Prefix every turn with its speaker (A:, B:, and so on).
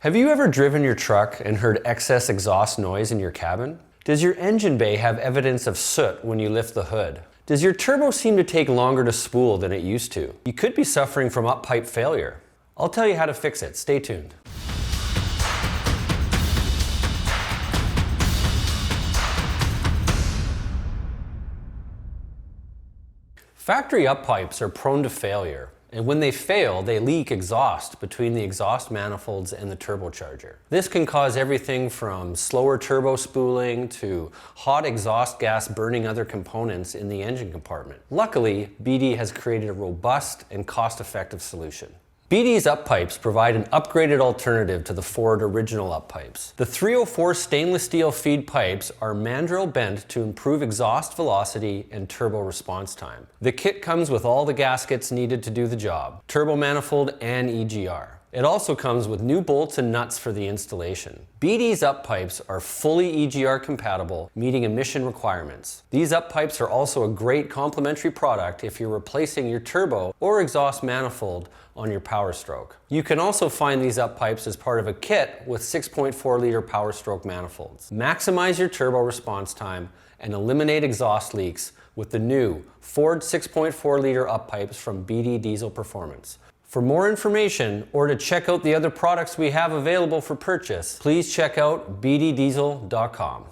A: Have you ever driven your truck and heard excess exhaust noise in your cabin? Does your engine bay have evidence of soot when you lift the hood? Does your turbo seem to take longer to spool than it used to? You could be suffering from up pipe failure. I'll tell you how to fix it. Stay tuned. Factory up pipes are prone to failure, and when they fail, they leak exhaust between the exhaust manifolds and the turbocharger. This can cause everything from slower turbo spooling to hot exhaust gas burning other components in the engine compartment. Luckily, BD has created a robust and cost-effective solution. BD's up pipes provide an upgraded alternative to the Ford original up pipes. The 304 stainless steel feed pipes are mandrel bent to improve exhaust velocity and turbo response time. The kit comes with all the gaskets needed to do the job, turbo manifold and EGR. It also comes with new bolts and nuts for the installation. BD's up pipes are fully EGR compatible, meeting emission requirements. These up pipes are also a great complementary product if you're replacing your turbo or exhaust manifold on your Power Stroke. You can also find these up pipes as part of a kit with 6.4 liter Power Stroke manifolds. Maximize your turbo response time and eliminate exhaust leaks with the new Ford 6.4 liter up pipes from BD Diesel Performance. For more information or to check out the other products we have available for purchase, please check out bddiesel.com.